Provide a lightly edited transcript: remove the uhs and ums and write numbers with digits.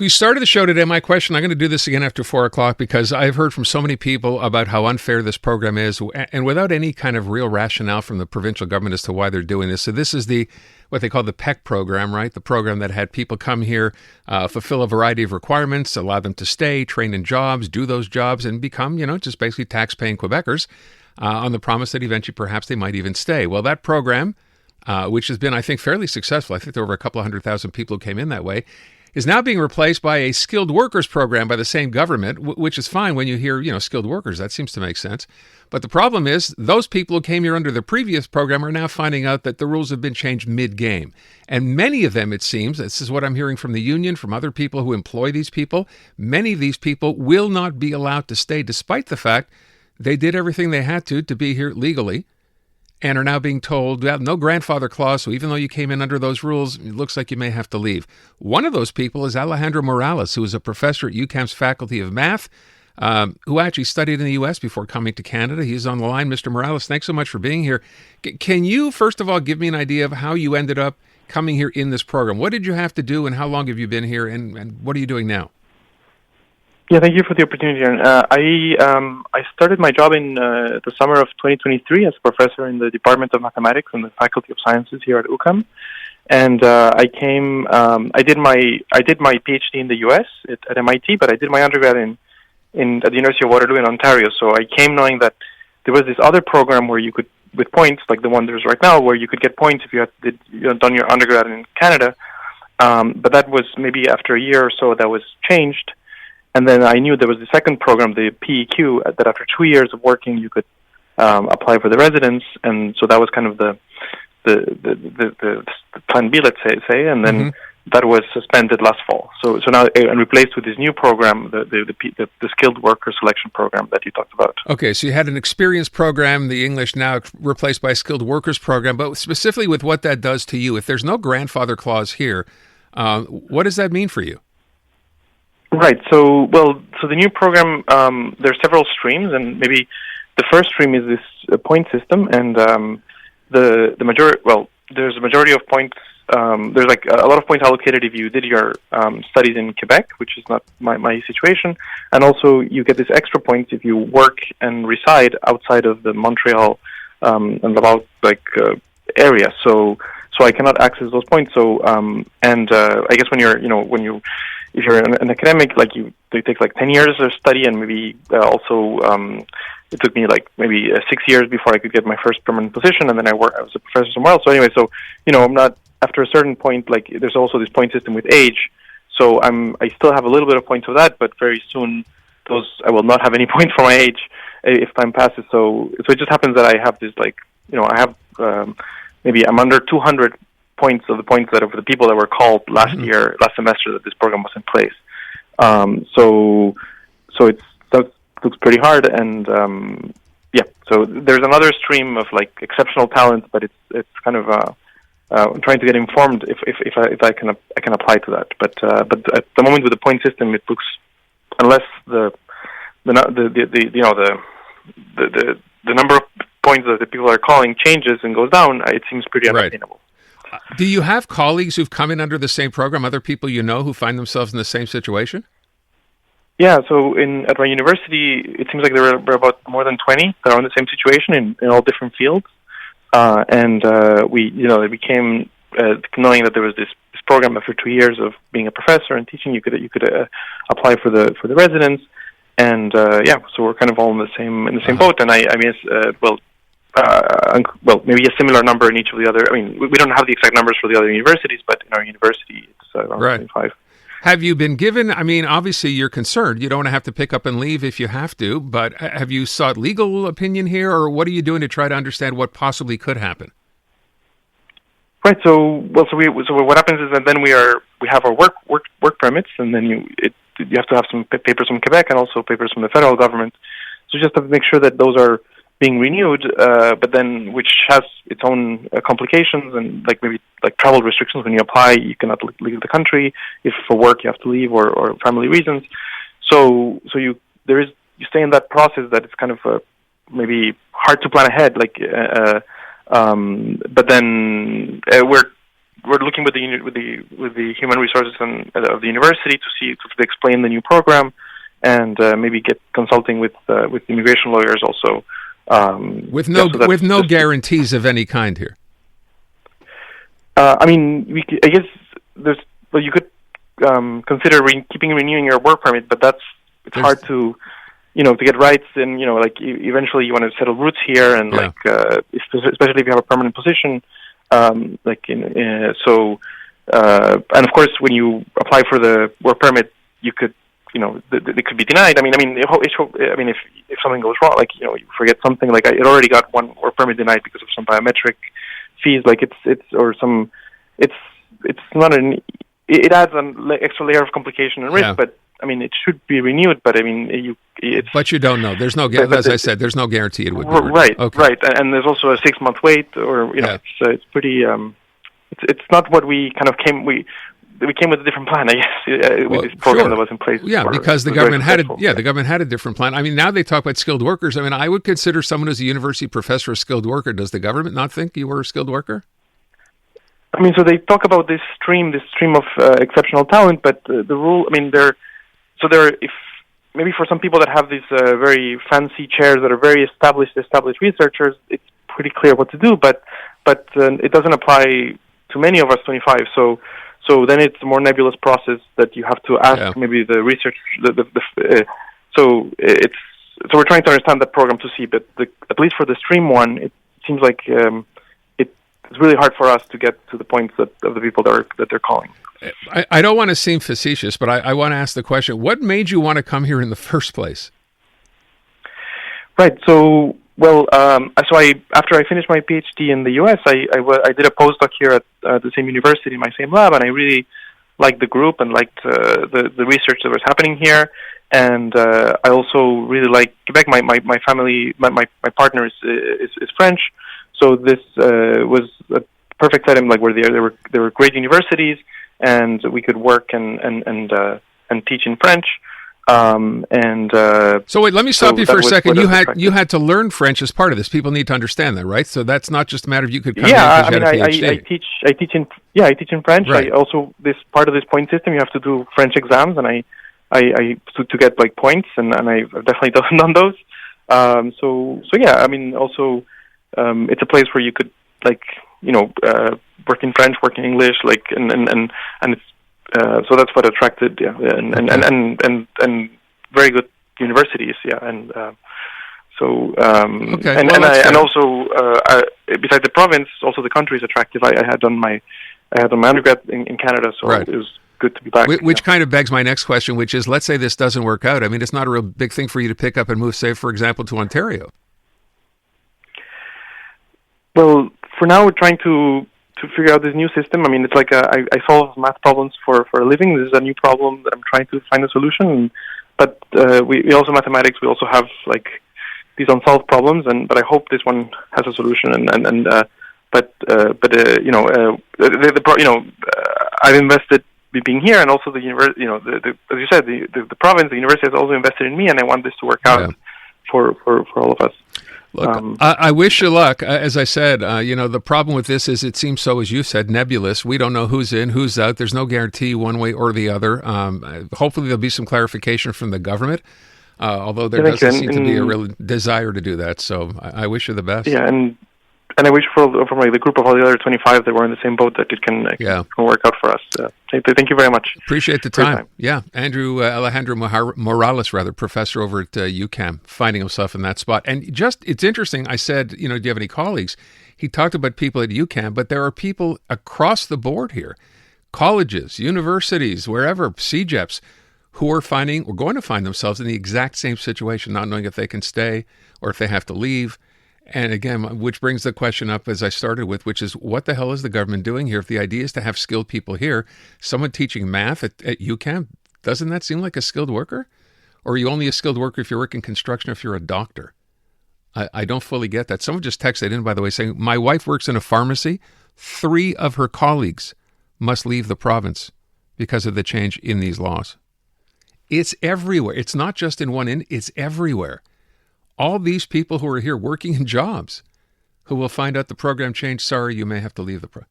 We started the show today. My question, I'm going to do this again after 4 o'clock because I've heard from so many people about how unfair this program is and without any kind of real rationale from the provincial government as to why they're doing this. So this is what they call the PEQ program, right? The program that had people come here, fulfill a variety of requirements, allow them to stay, train in jobs, do those jobs, and become, just basically tax-paying Quebecers on the promise that eventually perhaps they might even stay. Well, that program, which has been, I think, fairly successful, I think there were over a couple of 100,000 people who came in that way, is now being replaced by a skilled workers program by the same government, which is fine when you hear, skilled workers. That seems to make sense. But the problem is those people who came here under the previous program are now finding out that the rules have been changed mid-game. And many of them, it seems, this is what I'm hearing from the union, from other people who employ these people, many of these people will not be allowed to stay despite the fact they did everything they had to be here legally, and are now being told, well, no grandfather clause, so even though you came in under those rules, it looks like you may have to leave. One of those people is Alejandro Morales, who is a professor at UQAM's Faculty of Math, who actually studied in the U.S. before coming to Canada. He's on the line. Mr. Morales, thanks so much for being here. Can you, first of all, give me an idea of how you ended up coming here in this program? What did you have to do, and how long have you been here, and what are you doing now? Yeah, thank you for the opportunity. I started my job in the summer of 2023 as a professor in the Department of Mathematics and the Faculty of Sciences here at UQAM. And I did my PhD in the U.S. at MIT, but I did my undergrad at the University of Waterloo in Ontario. So I came knowing that there was this other program where you could, with points, like the one there's right now, where you could get points if you had done your undergrad in Canada. But that was maybe after a year or so that was changed. And then I knew there was the second program, the PEQ, that after 2 years of working, you could apply for the residence, and so that was kind of the plan B, let's say, and then that was suspended last fall. So now and replaced with this new program, the skilled worker selection program that you talked about. Okay, so you had an experience program, the English now replaced by a skilled workers program, but specifically with what that does to you, if there's no grandfather clause here, what does that mean for you? Right. So the new program, there are several streams, and maybe the first stream is this point system, and the majority. Well, there's a majority of points. There's like a lot of points allocated if you did your studies in Quebec, which is not my situation, and also you get this extra points if you work and reside outside of the Montreal and Laval area. So I cannot access those points. So I guess if you're an academic, they take 10 years of study, and maybe it took me maybe 6 years before I could get my first permanent position, and then I was a professor somewhere else. So anyway, I'm not, after a certain point, there's also this point system with age, so I still have a little bit of points of that, but very soon I will not have any points for my age if time passes. So it just happens that I have this I have maybe I'm under 200 points of the points that of the people that were called last semester that this program was in place. So that looks pretty hard, and so there's another stream of exceptional talent, but it's kind of I'm trying to get informed if I can apply to that. But at the moment with the point system, it looks, unless the number of points that the people are calling changes and goes down, it seems pretty unattainable. Do you have colleagues who've come in under the same program, other people who find themselves in the same situation? Yeah, so at my university, it seems like there were about more than 20 that are in the same situation in all different fields. It became knowing that there was this program after 2 years of being a professor and teaching, you could apply for the residence, and so we're kind of all in the same boat. And maybe a similar number in each of the other. I mean, we don't have the exact numbers for the other universities, but in our university, it's around 25. Have you been given, obviously you're concerned. You don't want to have to pick up and leave if you have to, but have you sought legal opinion here, or what are you doing to try to understand what possibly could happen? Right. So what happens is that then we have our work permits, and then you have to have some papers from Quebec and also papers from the federal government. So you just have to make sure that those are being renewed, but then which has its own complications, and maybe travel restrictions. When you apply, you cannot leave the country. If for work you have to leave or family reasons. So you stay in that process that it's kind of maybe hard to plan ahead. But then we're looking with the human resources of the university to see to explain the new program, and maybe get consulting with immigration lawyers also. With no guarantees of any kind here. I mean, I guess you could consider renewing your work permit, but it's hard to, to get rights, and like eventually you want to settle roots here, and especially if you have a permanent position, and of course when you apply for the work permit, you could, it could be denied. I mean, if something goes wrong, like you forget something, like it already got one work permit denied because of some biometric fees, like it adds an extra layer of complication and risk, but I mean, it should be renewed, but I mean, But you don't know. There's no, as I said, there's no guarantee it would be renewed. Right, okay. Right, and there's also a 6-month wait, or it's pretty. It's not what we kind of came. We came with a different plan, I guess, with this program that was in place. Yeah, because the government the government had a different plan. I mean, now they talk about skilled workers. I mean, I would consider someone who's a university professor a skilled worker. Does the government not think you were a skilled worker? I mean, so they talk about this stream of exceptional talent, but the rule. I mean, if maybe for some people that have these very fancy chairs that are very established researchers, it's pretty clear what to do. But it doesn't apply to many of us 25. So then it's a more nebulous process that you have to ask maybe the research. So we're trying to understand that program to see, but at least for the stream one, it seems like it's really hard for us to get to the points of the people that they're calling. I don't want to seem facetious, but I want to ask the question: what made you want to come here in the first place? Right. So, after I finished my PhD in the U.S., I did a postdoc here at the same university in my same lab, and I really liked the group and liked the research that was happening here. And I also really like Quebec. My family, my partner is French, so this was a perfect setting. Like where there were great universities, and we could work and teach in French. So wait, let me stop you for a second. You had to learn French as part of this. People need to understand that, right? So that's not just a matter of you could come in because you had a PhD. I teach in French. Right. I also, this part of this point system, you have to do French exams, and I to get like points, and I've definitely done those. So yeah, I mean, also it's a place where you could work in French, work in English, and it's. So that's what attracted, and very good universities, and also besides the province, also the country is attractive. I had done my undergrad in Canada, so right. It was good to be back. Which kind of begs my next question, which is, let's say this doesn't work out. I mean, it's not a real big thing for you to pick up and move, say, for example, to Ontario. Well, for now, we're trying to figure out this new system. I mean, it's like I solve math problems for a living. This is a new problem that I'm trying to find a solution. But we also mathematics. We also have like these unsolved problems, but I hope this one has a solution. I've invested being here, and also the university. As you said, the province, the university has also invested in me, and I want this to work out for all of us. Look, I wish you luck. As I said, the problem with this is it seems so, as you said, nebulous. We don't know who's in, who's out. There's no guarantee one way or the other. Hopefully there'll be some clarification from the government, although there doesn't seem to be a real desire to do that. So I wish you the best. Yeah, and I wish for the group of all the other 25 that were in the same boat that it can work out for us. Thank you very much. Appreciate the time. Yeah, Alejandro Morales, professor over at UQAM, finding himself in that spot. And it's interesting, I said, do you have any colleagues? He talked about people at UQAM, but there are people across the board here, colleges, universities, wherever, CJEPs, who are going to find themselves in the exact same situation, not knowing if they can stay or if they have to leave. And again, which brings the question up as I started with, which is what the hell is the government doing here? If the idea is to have skilled people here, someone teaching math at UQAM, doesn't that seem like a skilled worker? Or are you only a skilled worker if you work in construction, if you're a doctor? I don't fully get that. Someone just texted in, by the way, saying, my wife works in a pharmacy. 3 of her colleagues must leave the province because of the change in these laws. It's everywhere. It's not just in one end, it's everywhere. All these people who are here working in jobs who will find out the program changed, sorry, you may have to leave the program.